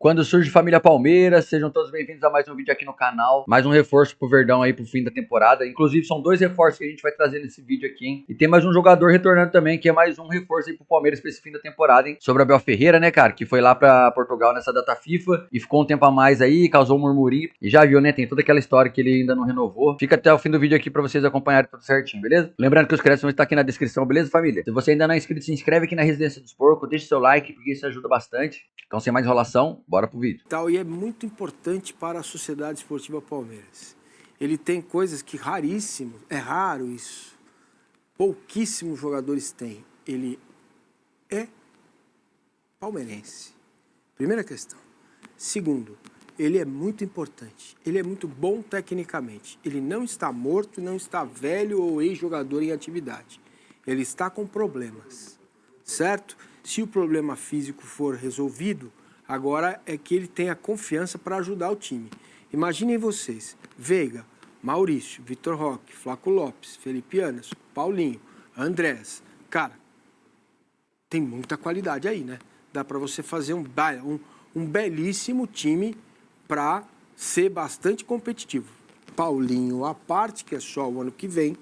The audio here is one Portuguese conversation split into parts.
Quando surge família Palmeiras, sejam todos bem-vindos a mais um vídeo aqui no canal. Mais um reforço pro Verdão aí pro fim da temporada. Inclusive são 2 reforços que a gente vai trazer nesse vídeo aqui, hein? E tem mais um jogador retornando também, que é mais um reforço aí pro Palmeiras pra esse fim da temporada, hein? Sobre o Abel Ferreira, né, cara? Que foi lá pra Portugal nessa data FIFA e ficou um tempo a mais aí, causou um murmurinho. E já viu, né? Tem toda aquela história que ele ainda não renovou. Fica até o fim do vídeo aqui pra vocês acompanharem tudo certinho, beleza? Lembrando que os créditos vão estar aqui na descrição, beleza, família? Se você ainda não é inscrito, se inscreve aqui na Residência dos Porcos, deixa seu like, porque isso ajuda bastante. Então, sem mais enrolação, bora pro vídeo. E é muito importante para a Sociedade Esportiva Palmeiras. Ele tem coisas que raríssimo, é raro isso. Pouquíssimos jogadores têm. Ele é palmeirense. Primeira questão. Segundo, ele é muito importante. Ele é muito bom tecnicamente. Ele não está morto, não está velho ou ex-jogador em atividade. Ele está com problemas, certo? Se o problema físico for resolvido, agora é que ele tem a confiança para ajudar o time. Imaginem vocês, Veiga, Maurício, Vitor Roque, Flaco Lopes, Felipe Anderson, Paulinho, Andrés. Cara, tem muita qualidade aí, né? Dá para você fazer um belíssimo time para ser bastante competitivo. Paulinho à parte, que é só o ano que vem,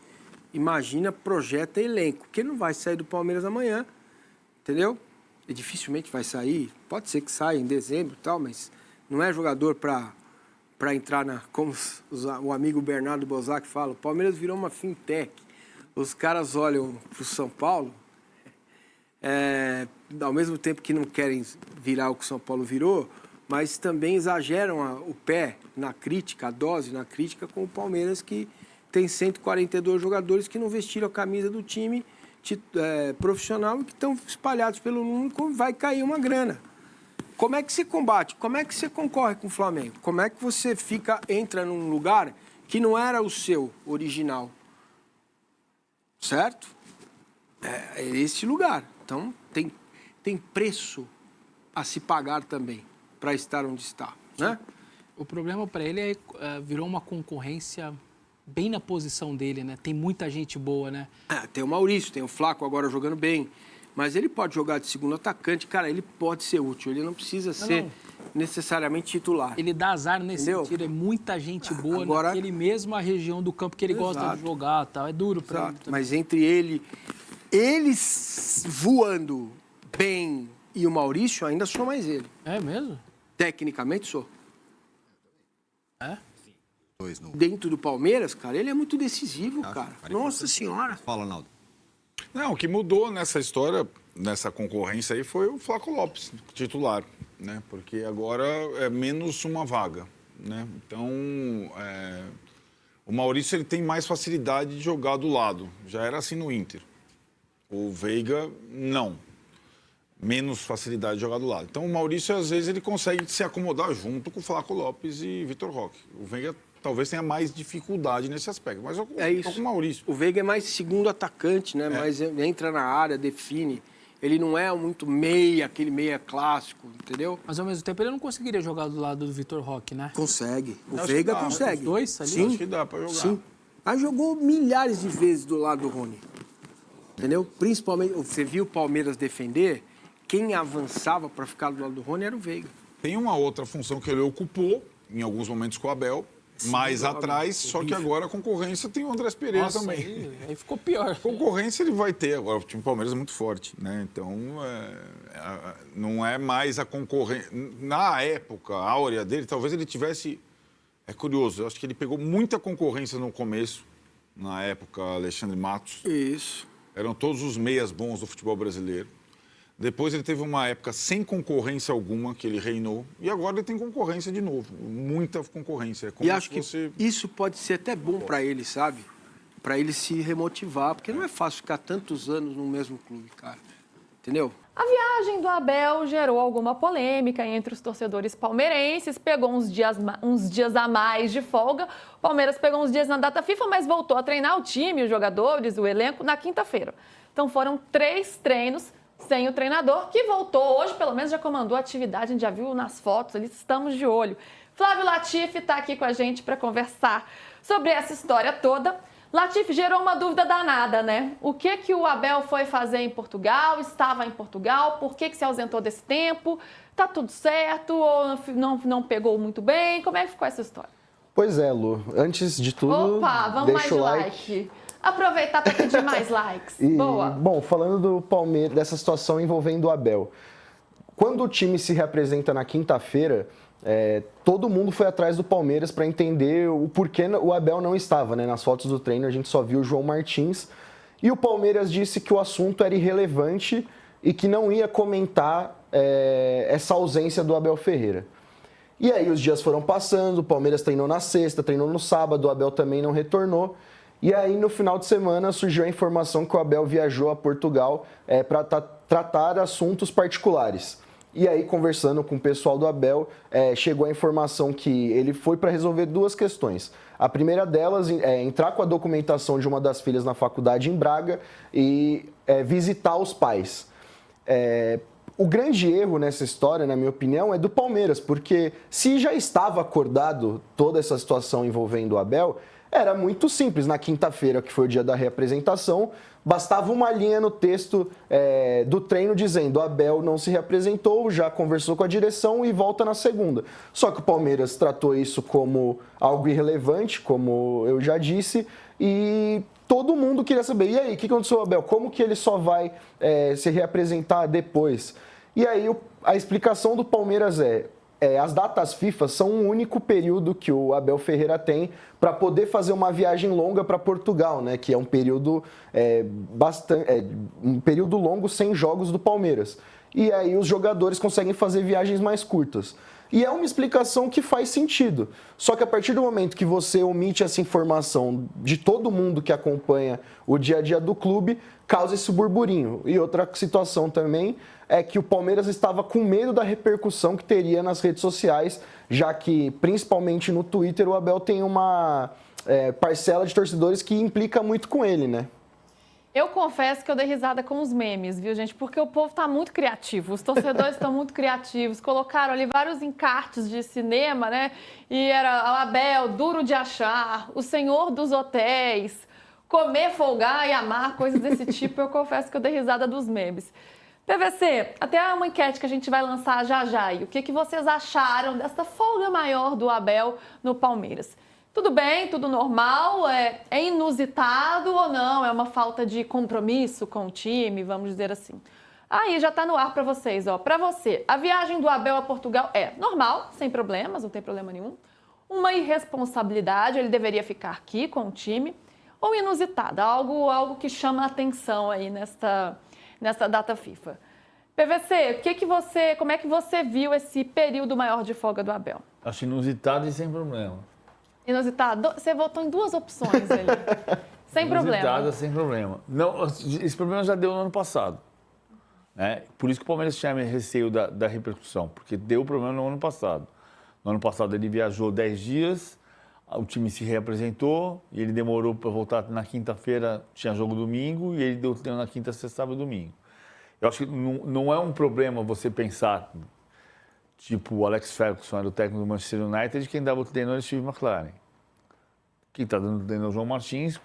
imagina, projeta elenco, que ele não vai sair do Palmeiras amanhã, entendeu? E dificilmente vai sair, pode ser que saia em dezembro e tal, mas não é jogador para entrar como o amigo Bernardo Bozac fala, o Palmeiras virou uma fintech. Os caras olham para o São Paulo, ao mesmo tempo que não querem virar o que o São Paulo virou, mas também exageram o pé na crítica, a dose na crítica com o Palmeiras, que tem 142 jogadores que não vestiram a camisa do time profissional e que estão espalhados pelo mundo, vai cair uma grana. Como é que você combate? Como é que você concorre com o Flamengo? Como é que você entra num lugar que não era o seu original? Certo? É esse lugar. Então, tem preço a se pagar também para estar onde está, né? O problema para ele virou uma concorrência bem na posição dele, né? Tem muita gente boa, né? Tem o Maurício, tem o Flaco agora jogando bem. Mas ele pode jogar de segundo atacante, cara, ele pode ser útil. Ele não precisa ser necessariamente titular. Ele dá azar nesse sentido, é muita gente boa agora, naquele mesma região do campo que ele gosta de jogar, tal. É duro para ele. Mas entre eles voando bem e o Maurício, ainda sou mais ele. É mesmo? Tecnicamente sou. É? Dentro do Palmeiras, cara, ele é muito decisivo, cara. Nossa Senhora. Fala, Naldo. Não, o que mudou nessa história, nessa concorrência aí, foi o Flaco Lopes, titular, né? Porque agora é menos uma vaga, né? Então, o Maurício ele tem mais facilidade de jogar do lado. Já era assim no Inter. O Veiga, não. Menos facilidade de jogar do lado. Então, o Maurício, às vezes, ele consegue se acomodar junto com o Flaco Lopes e Vitor Roque. O Veiga talvez tenha mais dificuldade nesse aspecto, mas eu tô com o Maurício. O Veiga é mais segundo atacante, né? Mas entra na área, define. Ele não é muito aquele meia clássico, entendeu? Mas ao mesmo tempo ele não conseguiria jogar do lado do Vitor Roque, né? Consegue. O Veiga consegue. Os dois ali? Sim. Acho que dá pra jogar. Sim. Mas jogou milhares de vezes do lado do Rony. Entendeu? Principalmente, você viu o Palmeiras defender, quem avançava para ficar do lado do Rony era o Veiga. Tem uma outra função que ele ocupou, em alguns momentos com o Abel, mais atrás, só que agora a concorrência tem o Andrés Pereira também. Aí ficou pior. Concorrência ele vai ter agora, o time do Palmeiras é muito forte, né? Então, não é mais a concorrência. Na época áurea dele, talvez ele tivesse... É curioso, eu acho que ele pegou muita concorrência no começo, na época Alexandre Matos. Isso. Eram todos os meias bons do futebol brasileiro. Depois ele teve uma época sem concorrência alguma, que ele reinou, e agora ele tem concorrência de novo, muita concorrência. E acho que isso pode ser até bom para ele, sabe? Para ele se remotivar, porque não é fácil ficar tantos anos no mesmo clube, cara. Entendeu? A viagem do Abel gerou alguma polêmica entre os torcedores palmeirenses, pegou uns dias a mais de folga. O Palmeiras pegou uns dias na data FIFA, mas voltou a treinar o time, os jogadores, o elenco, na quinta-feira. Então foram 3 treinos sem o treinador, que voltou hoje, pelo menos já comandou a atividade, a gente já viu nas fotos, ali estamos de olho. Flávio Latifi está aqui com a gente para conversar sobre essa história toda. Latifi, gerou uma dúvida danada, né? O que o Abel foi fazer em Portugal? Estava em Portugal? Por que se ausentou desse tempo? Tá tudo certo ou não pegou muito bem? Como é que ficou essa história? Pois é, Lu. Antes de tudo, Opa, vamos mais deixa de o like. Aproveitar para pedir mais likes. Boa. Bom, falando do Palmeiras, dessa situação envolvendo o Abel. Quando o time se reapresenta na quinta-feira, todo mundo foi atrás do Palmeiras para entender o porquê o Abel não estava, né? Nas fotos do treino a gente só viu o João Martins. E o Palmeiras disse que o assunto era irrelevante e que não ia comentar essa ausência do Abel Ferreira. E aí os dias foram passando, o Palmeiras treinou na sexta, treinou no sábado, o Abel também não retornou. E aí no final de semana surgiu a informação que o Abel viajou a Portugal para tratar assuntos particulares. E aí, conversando com o pessoal do Abel, chegou a informação que ele foi para resolver duas questões. A primeira delas é entrar com a documentação de uma das filhas na faculdade em Braga e visitar os pais. O grande erro nessa história, na minha opinião, é do Palmeiras, porque se já estava acordado toda essa situação envolvendo o Abel, era muito simples. Na quinta-feira, que foi o dia da reapresentação, bastava uma linha no texto do treino dizendo: o Abel não se reapresentou, já conversou com a direção e volta na segunda. Só que o Palmeiras tratou isso como algo irrelevante, como eu já disse, e todo mundo queria saber: e aí, o que aconteceu com o Abel? Como que ele só vai se reapresentar depois? E aí a explicação do Palmeiras as datas FIFA são um único período que o Abel Ferreira tem para poder fazer uma viagem longa para Portugal, né? Que é um período um período longo sem jogos do Palmeiras. E aí os jogadores conseguem fazer viagens mais curtas. E é uma explicação que faz sentido. Só que a partir do momento que você omite essa informação de todo mundo que acompanha o dia a dia do clube, causa esse burburinho. E outra situação também é que o Palmeiras estava com medo da repercussão que teria nas redes sociais, já que, principalmente no Twitter, o Abel tem uma parcela de torcedores que implica muito com ele, né? Eu confesso que eu dei risada com os memes, viu, gente? Porque o povo está muito criativo, os torcedores estão muito criativos. Colocaram ali vários encartes de cinema, né? E era o Abel, duro de achar, o senhor dos hotéis, comer, folgar e amar, coisas desse tipo. Eu confesso que eu dei risada dos memes. PVC, até uma enquete que a gente vai lançar já já. E o que vocês acharam dessa folga maior do Abel no Palmeiras? Tudo bem, tudo normal, é inusitado ou não? É uma falta de compromisso com o time, vamos dizer assim. Aí já está no ar para vocês, ó. Para você, a viagem do Abel a Portugal é normal, sem problemas, não tem problema nenhum. Uma irresponsabilidade, ele deveria ficar aqui com o time. Ou inusitada, algo que chama a atenção aí nesta data FIFA. PVC, como é que você viu esse período maior de folga do Abel? Acho inusitado e sem problema. Inusitado? Você votou em duas opções ali. Sem problema. Inusitada, sem problema. Não, esse problema já deu no ano passado. Né? Por isso que o Palmeiras tinha receio da repercussão, porque deu problema no ano passado. No ano passado ele viajou 10 dias, o time se reapresentou e ele demorou para voltar na quinta-feira, tinha jogo domingo, e ele deu treino na quinta, sexta, sábado e domingo. Eu acho que não é um problema você pensar, tipo o Alex Ferguson era o técnico do Manchester United, quem dava o treino era o Steve McLaren. Quem está dando treino é o João Martins,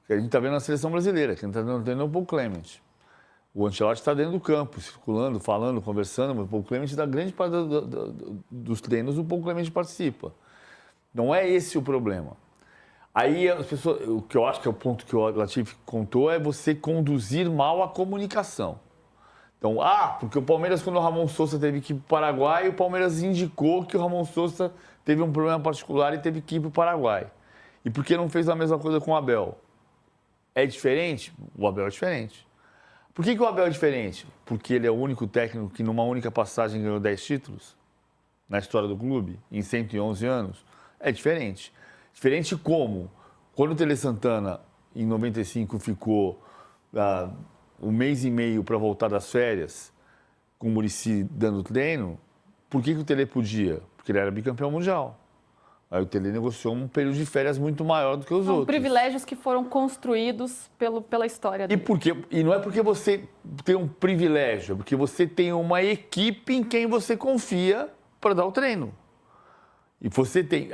que a gente está vendo na seleção brasileira, quem está dando treino é o Paul Clement. O Ancelotti está dentro do campo, circulando, falando, conversando, mas o Paul Clement dá grande parte dos treinos, o Paul Clement participa. Não é esse o problema. Aí as pessoas, o que eu acho que é o ponto que o Latifi contou é você conduzir mal a comunicação. Então, porque o Palmeiras, quando o Ramon Sousa teve que ir para o Paraguai, o Palmeiras indicou que o Ramon Sousa teve um problema particular e teve que ir para o Paraguai. E por que não fez a mesma coisa com o Abel? É diferente? O Abel é diferente. Por que o Abel é diferente? Porque ele é o único técnico que numa única passagem ganhou 10 títulos na história do clube, em 111 anos. É diferente. Diferente como? Quando o Tele Santana, em 95, ficou um mês e meio para voltar das férias, com o Muricy dando treino, por que o Tele podia? Porque ele era bicampeão mundial. Aí o Tele negociou um período de férias muito maior do que os outros. São privilégios que foram construídos pela história dele. E não é porque você tem um privilégio, é porque você tem uma equipe em quem você confia para dar o treino. E você tem...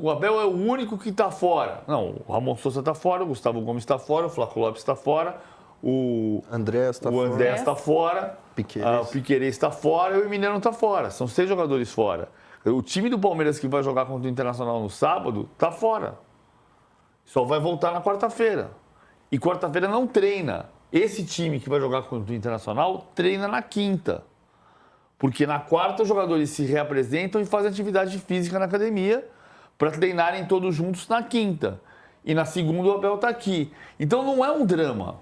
o Abel é o único que está fora. Não, o Ramon Sousa está fora, o Gustavo Gomes está fora, o Flaco Lopes está fora, o Andrés está fora. Andrés está fora, Piquerez. o Piquerez está fora e o Mineiro está fora. São 6 jogadores fora. O time do Palmeiras que vai jogar contra o Internacional no sábado está fora. Só vai voltar na quarta-feira. E quarta-feira não treina. Esse time que vai jogar contra o Internacional treina na quinta. Porque na quarta os jogadores se reapresentam e fazem atividade física na academia para treinarem todos juntos na quinta. E na segunda o Abel está aqui. Então não é um drama.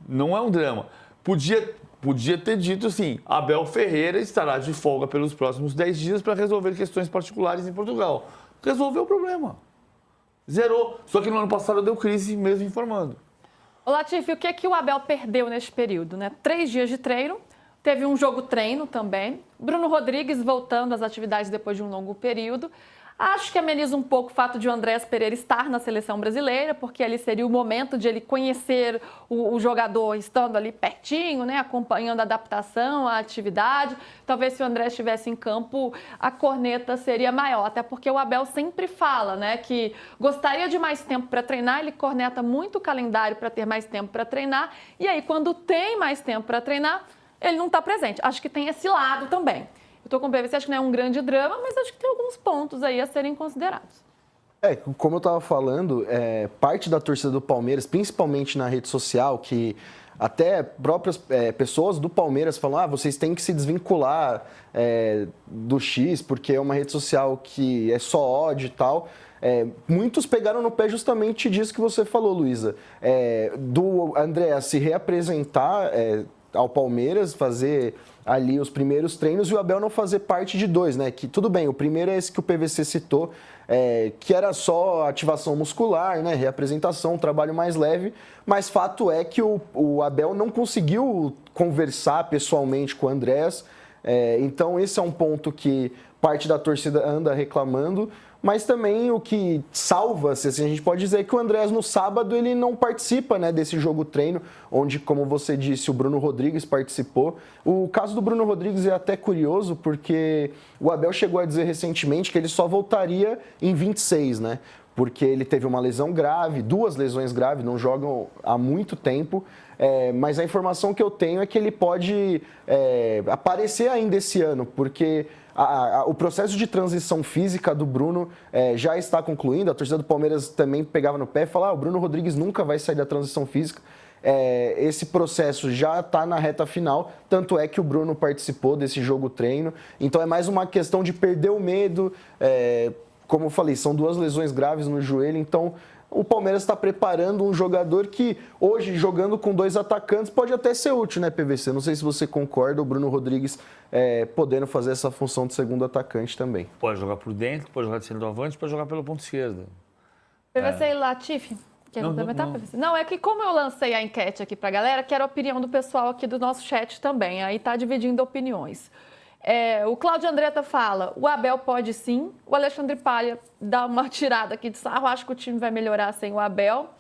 Não é um drama. Podia ter dito assim, Abel Ferreira estará de folga pelos próximos 10 dias para resolver questões particulares em Portugal. Resolveu o problema. Zerou. Só que no ano passado deu crise mesmo informando. Ô, Latifi, o que é que o Abel perdeu nesse período, né? 3 dias de treino, teve um jogo-treino também, Bruno Rodrigues voltando às atividades depois de um longo período. Acho que ameniza um pouco o fato de o Andréas Pereira estar na seleção brasileira, porque ali seria o momento de ele conhecer o jogador estando ali pertinho, né, acompanhando a adaptação, a atividade. Talvez se o André estivesse em campo, a corneta seria maior, até porque o Abel sempre fala, né, que gostaria de mais tempo para treinar, ele corneta muito o calendário para ter mais tempo para treinar, e aí quando tem mais tempo para treinar, ele não está presente. Acho que tem esse lado também. Eu estou com o PVC, acho que não é um grande drama, mas acho que tem alguns pontos aí a serem considerados. Como eu estava falando, parte da torcida do Palmeiras, principalmente na rede social, que até próprias pessoas do Palmeiras falam, vocês têm que se desvincular do X, porque é uma rede social que é só ódio e tal. Muitos pegaram no pé justamente disso que você falou, Luísa. Do André se reapresentar ao Palmeiras, fazer ali os primeiros treinos e o Abel não fazer parte de 2, né? Que tudo bem, o primeiro é esse que o PVC citou, que era só ativação muscular, né? Reapresentação, um trabalho mais leve, mas fato é que o Abel não conseguiu conversar pessoalmente com o Andrés, então esse é um ponto que parte da torcida anda reclamando, mas também o que salva-se, assim, a gente pode dizer que o Andrés no sábado ele não participa, né, desse jogo-treino, onde, como você disse, o Bruno Rodrigues participou. O caso do Bruno Rodrigues é até curioso, porque o Abel chegou a dizer recentemente que ele só voltaria em 26, né? Porque ele teve uma lesão grave, 2 lesões graves, não jogam há muito tempo, mas a informação que eu tenho é que ele pode aparecer ainda esse ano, porque o processo de transição física do Bruno já está concluindo. A torcida do Palmeiras também pegava no pé e falava, o Bruno Rodrigues nunca vai sair da transição física. Esse processo já está na reta final, tanto é que o Bruno participou desse jogo-treino. Então é mais uma questão de perder o medo. Como eu falei, são 2 lesões graves no joelho, então o Palmeiras está preparando um jogador que hoje, jogando com 2 atacantes, pode até ser útil, né, PVC? Não sei se você concorda, o Bruno Rodrigues podendo fazer essa função de segundo atacante também. Pode jogar por dentro, pode jogar de centroavante, pode jogar pelo ponto esquerdo. PVC e Latifi, quer complementar, PVC? Não, é que como eu lancei a enquete aqui para a galera, quero a opinião do pessoal aqui do nosso chat também, aí está dividindo opiniões. O Cláudio Andretta fala, o Abel pode sim. O Alexandre Palha dá uma tirada aqui de sarro, acho que o time vai melhorar sem o Abel.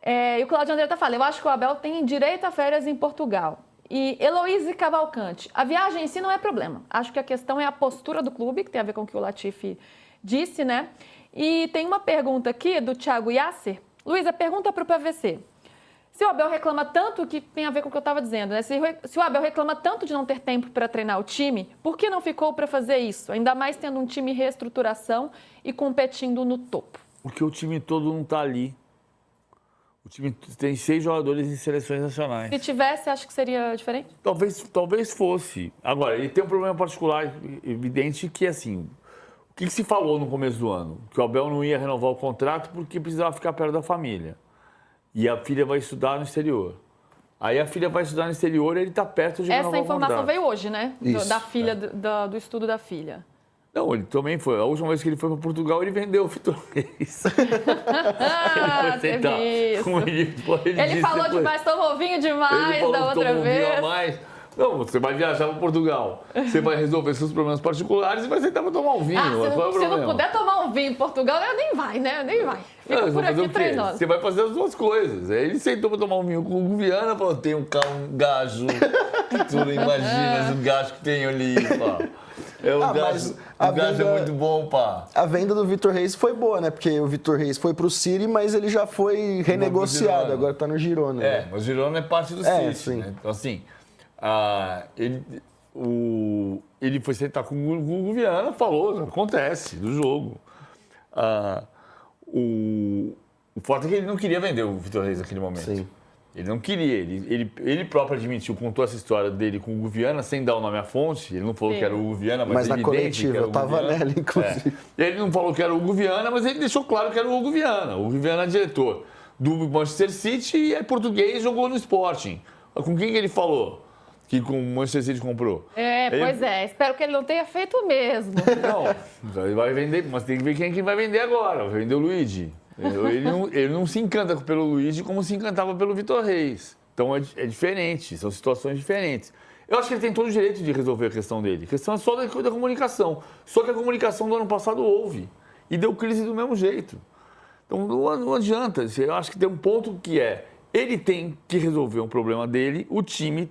E o Cláudio Andretta fala, eu acho que o Abel tem direito a férias em Portugal. E Heloíse Cavalcante, a viagem em si não é problema. Acho que a questão é a postura do clube, que tem a ver com o que o Latifi disse, né? E tem uma pergunta aqui do Thiago Yasser. Luísa, pergunta para o PVC. Se o Abel reclama tanto, que tem a ver com o que eu estava dizendo, né? Se o Abel reclama tanto de não ter tempo para treinar o time, por que não ficou para fazer isso? Ainda mais tendo um time em reestruturação e competindo no topo. Porque o time todo não está ali. O time tem 6 jogadores em seleções nacionais. Se tivesse, acho que seria diferente? Talvez fosse. Agora, ele tem um problema particular evidente que, assim, o que se falou no começo do ano? Que o Abel não ia renovar o contrato porque precisava ficar perto da família. E a filha vai estudar no exterior. Aí a filha vai estudar no exterior e ele está perto de renovar o contrato. Essa informação veio hoje, né? Isso, da filha, do estudo da filha. Não, ele também foi. A última vez que ele foi para Portugal, ele vendeu o Vitor Reis. Ele falou demais, tomou vinho demais da outra vez. Não, você vai viajar para Portugal, você vai resolver seus problemas particulares e vai sentar para tomar um vinho. Se não puder tomar um vinho em Portugal, nem vai, né? Nem vai. Fica por aqui treinando. Você vai fazer as 2 coisas. Aí ele sentou para tomar um vinho com o Viana, falou, tem um gajo. Tu não imaginas o gajo que tem ali. mas a o Gás é venda- muito bom, pá. A venda do Vitor Reis foi boa, né? Porque o Vitor Reis foi pro City, mas ele já foi renegociado, Girona. agora tá no Girona. É, né? mas o Girona é parte do É, City, sim. né? Então, assim, ele foi sentar com o Hugo Viana, falou, acontece, do jogo. O fato é que ele não queria vender o Vitor Reis naquele momento. Sim. Ele não queria, ele próprio admitiu, contou essa história dele com o Hugo Viana, sem dar o nome à fonte, ele não falou Sim. que era o Hugo Viana, Mas é na evidente coletiva, que era o eu Hugo tava Viana. nela, inclusive. É. Ele não falou que era o Hugo Viana, mas ele deixou claro que era o Hugo Viana. O Hugo Viana é diretor do Manchester City e é português, jogou no Sporting. Com quem que ele falou que com o Manchester City comprou? Pois é. Espero que ele não tenha feito o mesmo. Não, ele vai vender, mas tem que ver quem é que vai vender agora. Vai vender o Luigi. Ele não se encanta pelo Luigi como se encantava pelo Vitor Reis. Então é diferente, são situações diferentes. Eu acho que ele tem todo o direito de resolver a questão dele. A questão é só da comunicação. Só que a comunicação do ano passado houve. E deu crise do mesmo jeito. Então não adianta. Eu acho que tem um ponto que ele tem que resolver um problema dele, o time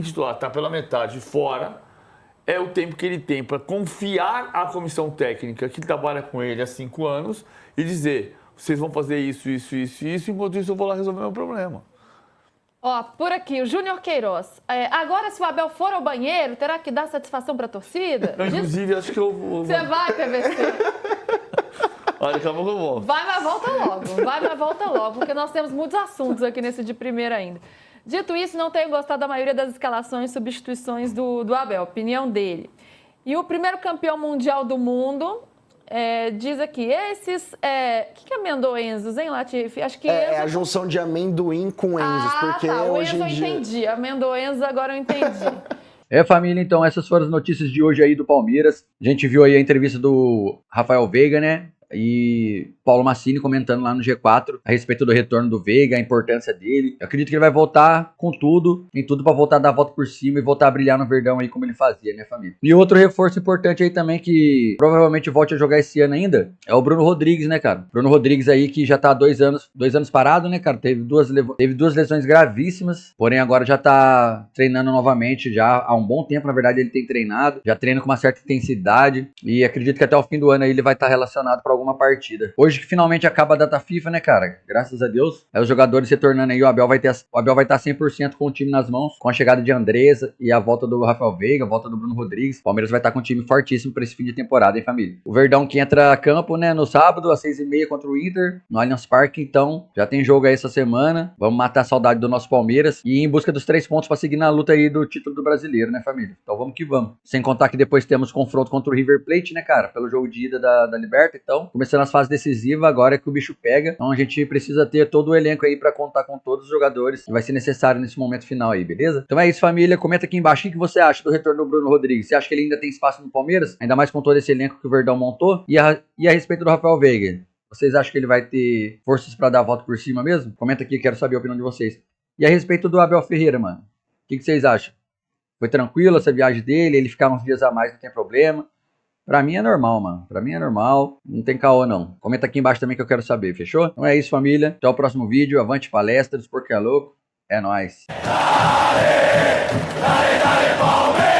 titular está pela metade fora, é o tempo que ele tem para confiar à comissão técnica que trabalha com ele há 5 anos e dizer, vocês vão fazer isso, enquanto isso eu vou lá resolver meu problema. Ó, por aqui, o Júnior Queiroz. Agora, se o Abel for ao banheiro, terá que dar satisfação para a torcida? Inclusive, acho que eu vou... Você vai, PVC. Olha, daqui a pouco eu vou. Vai, mas volta logo, porque nós temos muitos assuntos aqui nesse de primeira ainda. Dito isso, não tenho gostado da maioria das escalações e substituições do Abel, opinião dele. E o primeiro campeão mundial do mundo diz aqui, o que é amendoenzos, hein, Latifi? Acho que É a junção de amendoim com enzos, porque tá, o hoje Enzo em eu dia... entendi, amendoenzos agora eu entendi. Família, então essas foram as notícias de hoje aí do Palmeiras. A gente viu aí a entrevista do Rafael Veiga, né? E Paulo Massini comentando lá no G4 a respeito do retorno do Veiga, a importância dele. Eu acredito que ele vai voltar com tudo, tem tudo pra voltar a dar a volta por cima e voltar a brilhar no Verdão aí como ele fazia, né, família? E outro reforço importante aí também que provavelmente volte a jogar esse ano ainda é o Bruno Rodrigues, né, cara? Bruno Rodrigues aí que já tá há 2 anos parado, né, cara? Teve duas lesões gravíssimas, porém agora já tá treinando novamente, já há um bom tempo, na verdade ele tem treinado, já treina com uma certa intensidade e acredito que até o fim do ano aí ele vai estar relacionado para alguma partida. Hoje que finalmente acaba a data FIFA, né, cara? Graças a Deus. Os jogadores retornando aí, o Abel vai estar 100% com o time nas mãos, com a chegada de Andressa e a volta do Rafael Veiga, a volta do Bruno Rodrigues. O Palmeiras vai estar com um time fortíssimo para esse fim de temporada, hein, família? O Verdão que entra a campo, né, no sábado, às 6h30 contra o Inter, no Allianz Parque, então, já tem jogo aí essa semana. Vamos matar a saudade do nosso Palmeiras e ir em busca dos 3 pontos para seguir na luta aí do título do brasileiro, né, família? Então vamos que vamos. Sem contar que depois temos confronto contra o River Plate, né, cara? Pelo jogo de ida da Liberta, então, começando as fases decisivas, agora é que o bicho pega. Então a gente precisa ter todo o elenco aí pra contar com todos os jogadores que vai ser necessário nesse momento final aí, beleza? Então é isso, família. Comenta aqui embaixo o que você acha do retorno do Bruno Rodrigues. Você acha que ele ainda tem espaço no Palmeiras? Ainda mais com todo esse elenco que o Verdão montou? E a respeito do Rafael Veiga, vocês acham que ele vai ter forças pra dar a volta por cima mesmo? Comenta aqui, quero saber a opinião de vocês. E a respeito do Abel Ferreira, mano, o que vocês acham? Foi tranquilo essa viagem dele? Ele ficar uns dias a mais, não tem problema? Pra mim é normal, mano. Pra mim é normal. Não tem caô, não. Comenta aqui embaixo também que eu quero saber, fechou? Então é isso, família. Até o próximo vídeo. Avante palestras, porque é louco. É nóis. Dale, dale, Palmeiras!